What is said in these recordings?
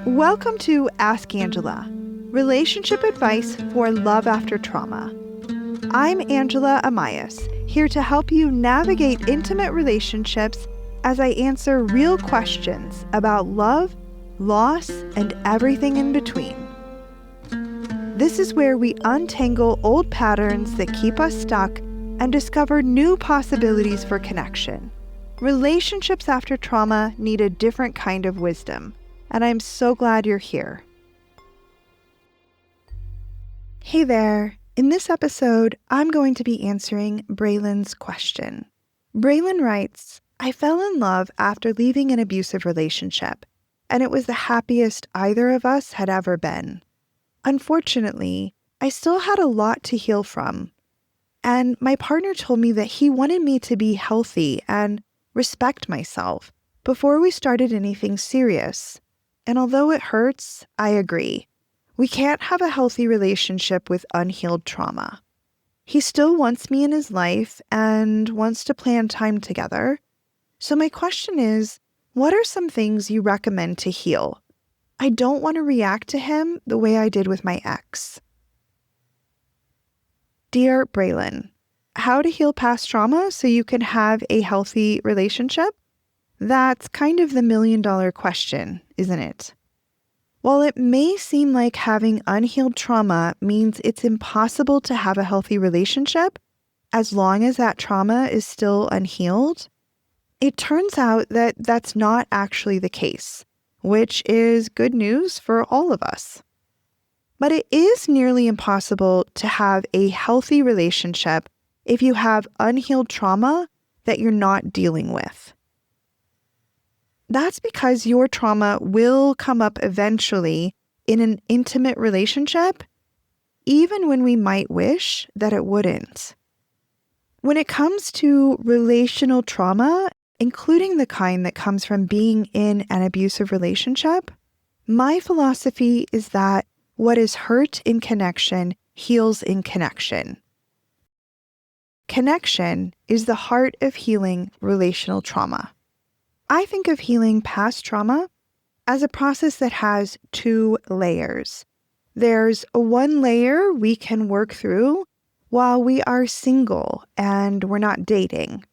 Welcome to Ask Angela, relationship advice for love after trauma. I'm Angela Amias, here to help you navigate intimate relationships as I answer real questions about love, loss, and everything in between. This is where we untangle old patterns that keep us stuck and discover new possibilities for connection. Relationships after trauma need a different kind of wisdom, and I'm so glad you're here. Hey there. In this episode, I'm going to be answering Braylon's question. Braylon writes, I fell in love after leaving an abusive relationship, and it was the happiest either of us had ever been. Unfortunately, I still had a lot to heal from, and my partner told me that he wanted me to be healthy and respect myself before we started anything serious. And although it hurts, I agree. We can't have a healthy relationship with unhealed trauma. He still wants me in his life and wants to plan time together. So my question is, what are some things you recommend to heal? I don't want to react to him the way I did with my ex. Dear Braylon, how to heal past trauma so you can have a healthy relationship? That's kind of the million-dollar question, isn't it? While it may seem like having unhealed trauma means it's impossible to have a healthy relationship, as long as that trauma is still unhealed, it turns out that that's not actually the case, which is good news for all of us. But it is nearly impossible to have a healthy relationship if you have unhealed trauma that you're not dealing with. That's because your trauma will come up eventually in an intimate relationship, even when we might wish that it wouldn't. When it comes to relational trauma, including the kind that comes from being in an abusive relationship, my philosophy is that what is hurt in connection heals in connection. Connection is the heart of healing relational trauma. I think of healing past trauma as a process that has two layers. There's one layer we can work through while we are single and we're not dating.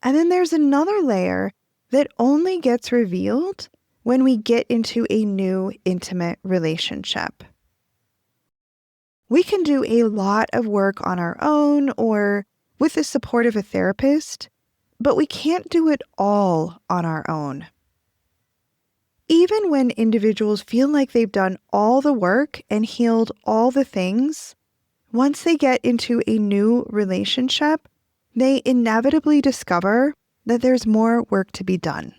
And then there's another layer that only gets revealed when we get into a new intimate relationship. We can do a lot of work on our own or with the support of a therapist, but we can't do it all on our own. Even when individuals feel like they've done all the work and healed all the things, once they get into a new relationship, they inevitably discover that there's more work to be done.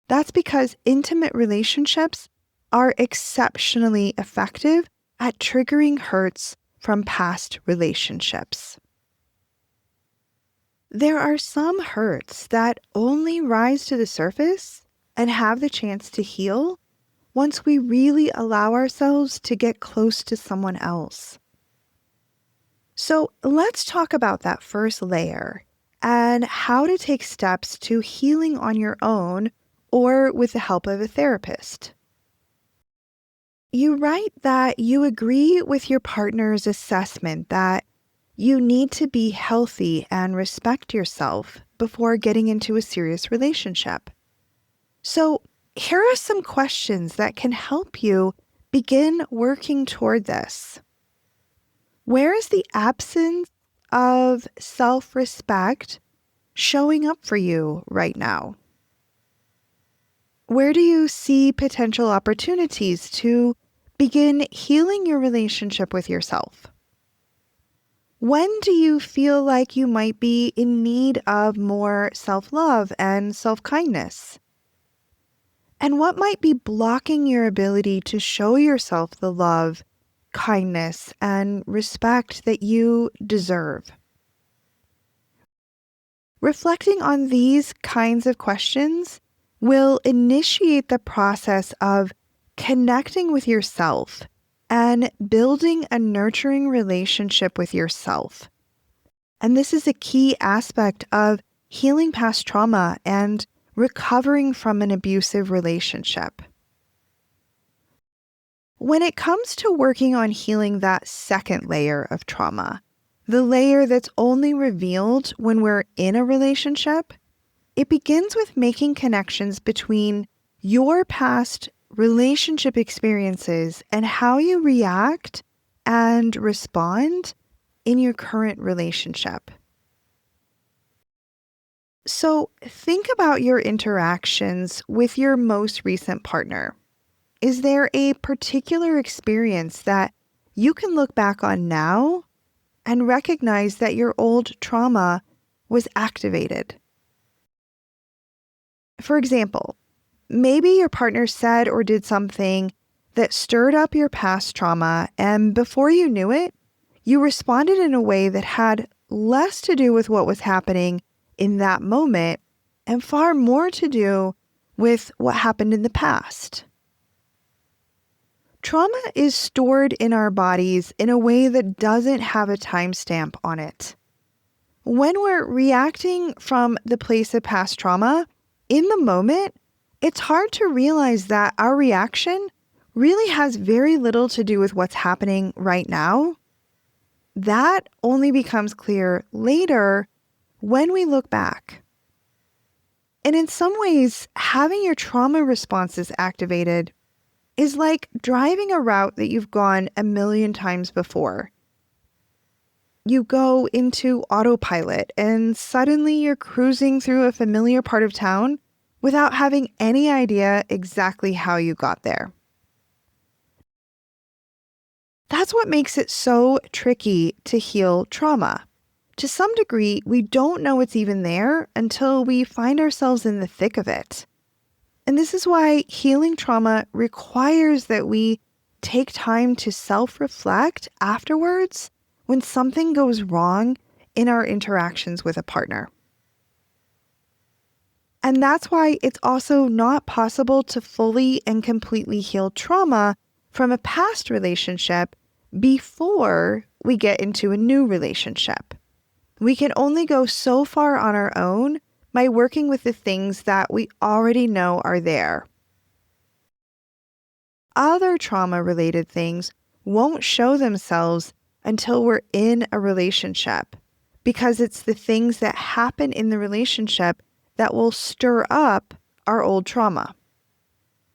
That's because intimate relationships are exceptionally effective at triggering hurts from past relationships. There are some hurts that only rise to the surface and have the chance to heal once we really allow ourselves to get close to someone else. So let's talk about that first layer and how to take steps to healing on your own or with the help of a therapist. You write that you agree with your partner's assessment that you need to be healthy and respect yourself before getting into a serious relationship. So, here are some questions that can help you begin working toward this. Where is the absence of self-respect showing up for you right now? Where do you see potential opportunities to begin healing your relationship with yourself? When do you feel like you might be in need of more self-love and self-kindness? And what might be blocking your ability to show yourself the love, kindness, and respect that you deserve? Reflecting on these kinds of questions will initiate the process of connecting with yourself and building a nurturing relationship with yourself. And this is a key aspect of healing past trauma and recovering from an abusive relationship. When it comes to working on healing that second layer of trauma, the layer that's only revealed when we're in a relationship, it begins with making connections between your past relationship experiences and how you react and respond in your current relationship. So think about your interactions with your most recent partner. Is there a particular experience that you can look back on now and recognize that your old trauma was activated? For example, maybe your partner said or did something that stirred up your past trauma, and before you knew it, you responded in a way that had less to do with what was happening in that moment and far more to do with what happened in the past. Trauma is stored in our bodies in a way that doesn't have a timestamp on it. When we're reacting from the place of past trauma, in the moment, it's hard to realize that our reaction really has very little to do with what's happening right now. That only becomes clear later when we look back. And in some ways, having your trauma responses activated is like driving a route that you've gone a million times before. You go into autopilot and suddenly you're cruising through a familiar part of town without having any idea exactly how you got there. That's what makes it so tricky to heal trauma. To some degree, we don't know it's even there until we find ourselves in the thick of it. And this is why healing trauma requires that we take time to self-reflect afterwards when something goes wrong in our interactions with a partner. And that's why it's also not possible to fully and completely heal trauma from a past relationship before we get into a new relationship. We can only go so far on our own by working with the things that we already know are there. Other trauma-related things won't show themselves until we're in a relationship, because it's the things that happen in the relationship that will stir up our old trauma.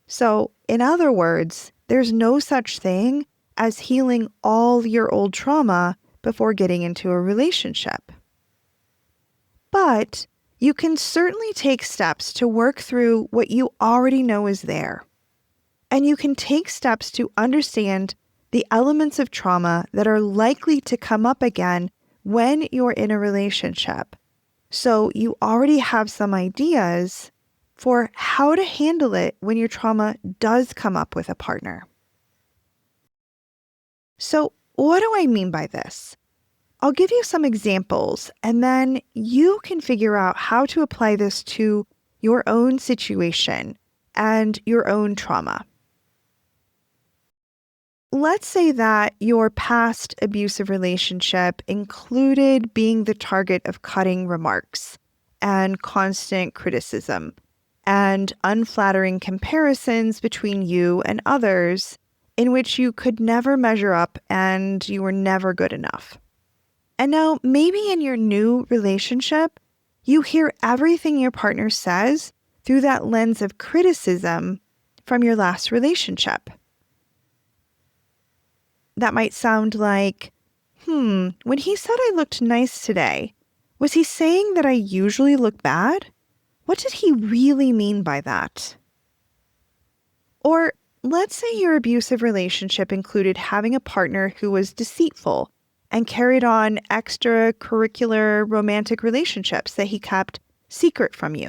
So, in other words, there's no such thing as healing all your old trauma before getting into a relationship. But you can certainly take steps to work through what you already know is there. And you can take steps to understand the elements of trauma that are likely to come up again when you're in a relationship. So you already have some ideas for how to handle it when your trauma does come up with a partner. So what do I mean by this? I'll give you some examples, and then you can figure out how to apply this to your own situation and your own trauma. Let's say that your past abusive relationship included being the target of cutting remarks and constant criticism and unflattering comparisons between you and others in which you could never measure up and you were never good enough. And now maybe in your new relationship, you hear everything your partner says through that lens of criticism from your last relationship. That might sound like, when he said I looked nice today, was he saying that I usually look bad? What did he really mean by that? Or let's say your abusive relationship included having a partner who was deceitful and carried on extracurricular romantic relationships that he kept secret from you.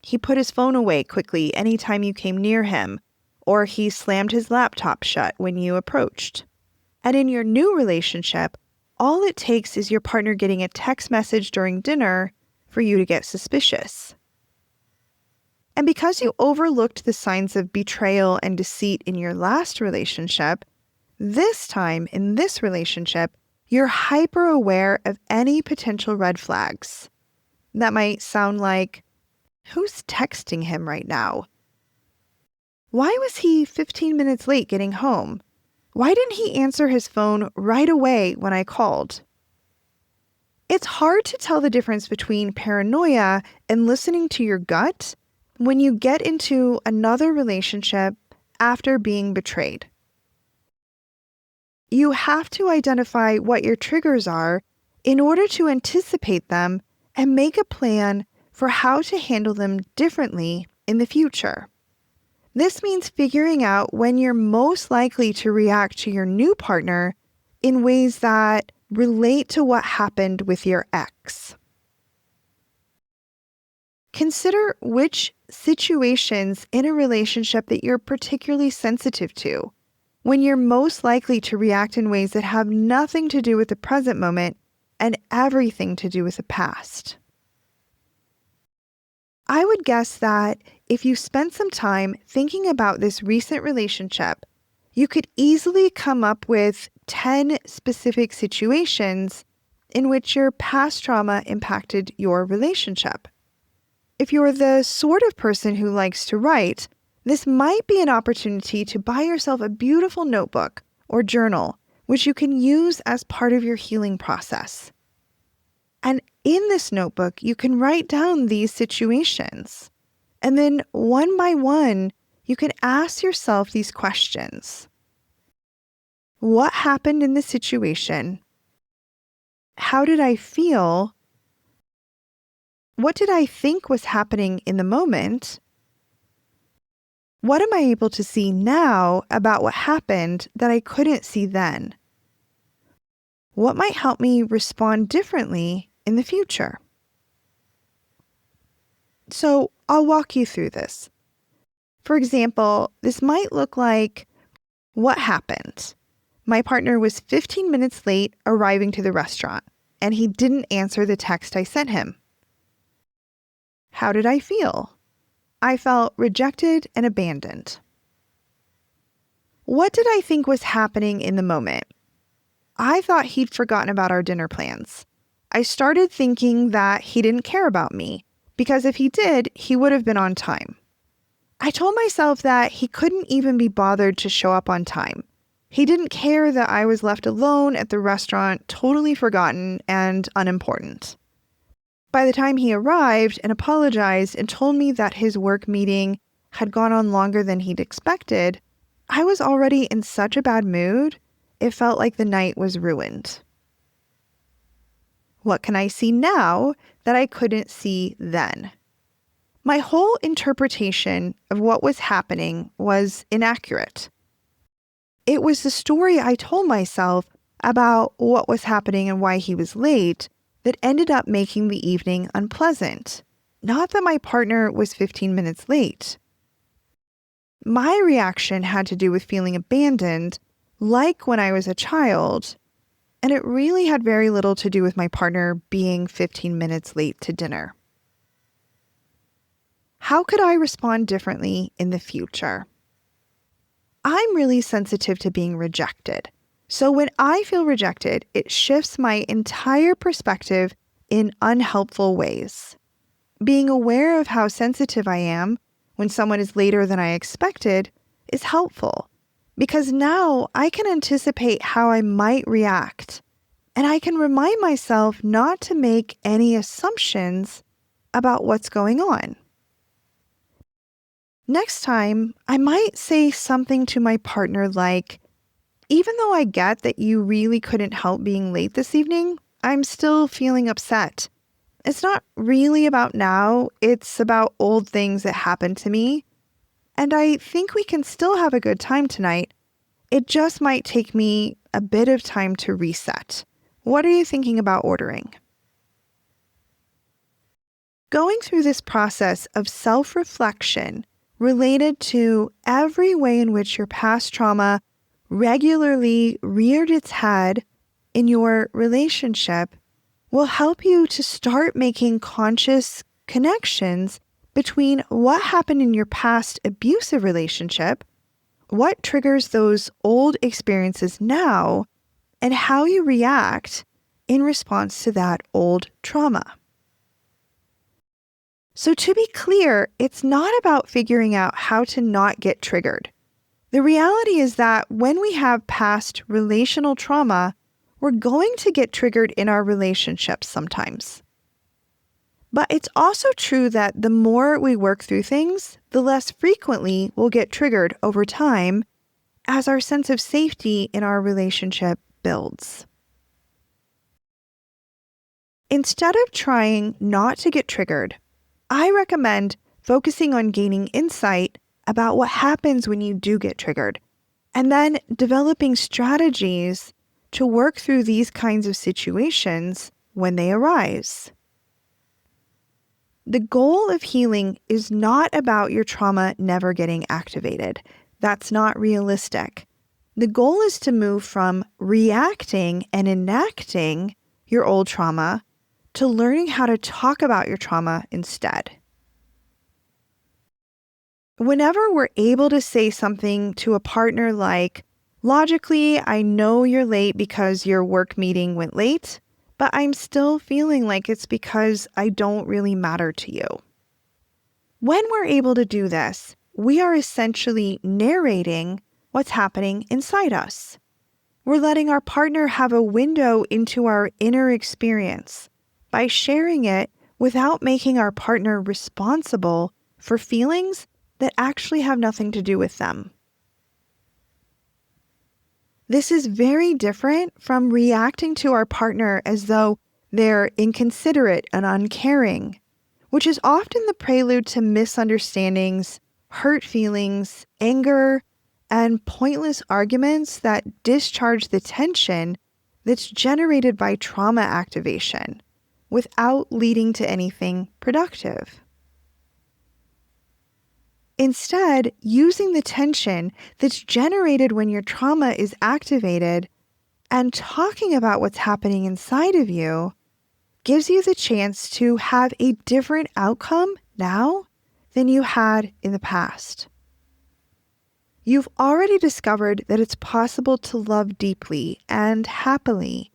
He put his phone away quickly anytime you came near him, or he slammed his laptop shut when you approached. And in your new relationship, all it takes is your partner getting a text message during dinner for you to get suspicious. And because you overlooked the signs of betrayal and deceit in your last relationship, this time in this relationship, you're hyper aware of any potential red flags. That might sound like, Who's texting him right now? Why was he 15 minutes late getting home? Why didn't he answer his phone right away when I called? It's hard to tell the difference between paranoia and listening to your gut when you get into another relationship after being betrayed. You have to identify what your triggers are in order to anticipate them and make a plan for how to handle them differently in the future. This means figuring out when you're most likely to react to your new partner in ways that relate to what happened with your ex. Consider which situations in a relationship that you're particularly sensitive to, when you're most likely to react in ways that have nothing to do with the present moment and everything to do with the past. I would guess that if you spent some time thinking about this recent relationship, you could easily come up with 10 specific situations in which your past trauma impacted your relationship. If you're the sort of person who likes to write, this might be an opportunity to buy yourself a beautiful notebook or journal, which you can use as part of your healing process. And in this notebook, you can write down these situations. And then one by one, you can ask yourself these questions. What happened in the situation? How did I feel? What did I think was happening in the moment? What am I able to see now about what happened that I couldn't see then? What might help me respond differently in the future? So I'll walk you through this. For example, this might look like, what happened? My partner was 15 minutes late arriving to the restaurant, and he didn't answer the text I sent him. How did I feel? I felt rejected and abandoned. What did I think was happening in the moment? I thought he'd forgotten about our dinner plans. I started thinking that he didn't care about me, because if he did, he would have been on time. I told myself that he couldn't even be bothered to show up on time. He didn't care that I was left alone at the restaurant, totally forgotten and unimportant. By the time he arrived and apologized and told me that his work meeting had gone on longer than he'd expected, I was already in such a bad mood, it felt like the night was ruined. What can I see now that I couldn't see then? My whole interpretation of what was happening was inaccurate. It was the story I told myself about what was happening and why he was late that ended up making the evening unpleasant, not that my partner was 15 minutes late. My reaction had to do with feeling abandoned, like when I was a child, and it really had very little to do with my partner being 15 minutes late to dinner. How could I respond differently in the future? I'm really sensitive to being rejected. So when I feel rejected, it shifts my entire perspective in unhelpful ways. Being aware of how sensitive I am when someone is later than I expected is helpful, because now I can anticipate how I might react, and I can remind myself not to make any assumptions about what's going on. Next time, I might say something to my partner like, even though I get that you really couldn't help being late this evening, I'm still feeling upset. It's not really about now, it's about old things that happened to me. And I think we can still have a good time tonight. It just might take me a bit of time to reset. What are you thinking about ordering? Going through this process of self-reflection related to every way in which your past trauma regularly reared its head in your relationship will help you to start making conscious connections between what happened in your past abusive relationship, what triggers those old experiences now, and how you react in response to that old trauma. So to be clear, it's not about figuring out how to not get triggered. The reality is that when we have past relational trauma, we're going to get triggered in our relationships sometimes. But it's also true that the more we work through things, the less frequently we'll get triggered over time as our sense of safety in our relationship builds. Instead of trying not to get triggered, I recommend focusing on gaining insight about what happens when you do get triggered, and then developing strategies to work through these kinds of situations when they arise. The goal of healing is not about your trauma never getting activated. That's not realistic. The goal is to move from reacting and enacting your old trauma to learning how to talk about your trauma instead. Whenever we're able to say something to a partner like, logically, I know you're late because your work meeting went late, but I'm still feeling like it's because I don't really matter to you. When we're able to do this, we are essentially narrating what's happening inside us. We're letting our partner have a window into our inner experience by sharing it without making our partner responsible for feelings that actually have nothing to do with them. This is very different from reacting to our partner as though they're inconsiderate and uncaring, which is often the prelude to misunderstandings, hurt feelings, anger, and pointless arguments that discharge the tension that's generated by trauma activation without leading to anything productive. Instead, using the tension that's generated when your trauma is activated and talking about what's happening inside of you gives you the chance to have a different outcome now than you had in the past. You've already discovered that it's possible to love deeply and happily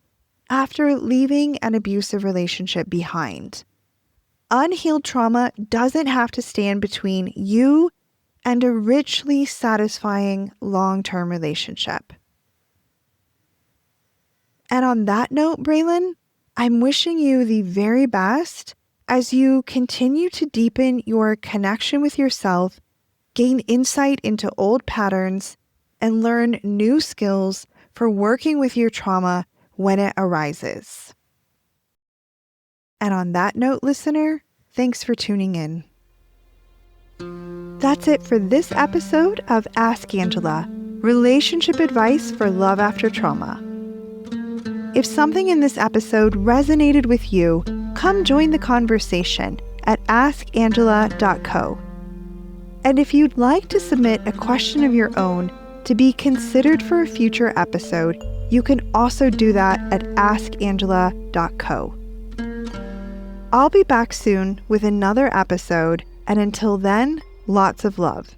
after leaving an abusive relationship behind. Unhealed trauma doesn't have to stand between you and a richly satisfying long-term relationship. And on that note, Braylon, I'm wishing you the very best as you continue to deepen your connection with yourself, gain insight into old patterns, and learn new skills for working with your trauma when it arises. And on that note, listener, thanks for tuning in. That's it for this episode of Ask Angela, relationship advice for love after trauma. If something in this episode resonated with you, come join the conversation at askangela.co. And if you'd like to submit a question of your own to be considered for a future episode, you can also do that at askangela.co. I'll be back soon with another episode, and until then, lots of love.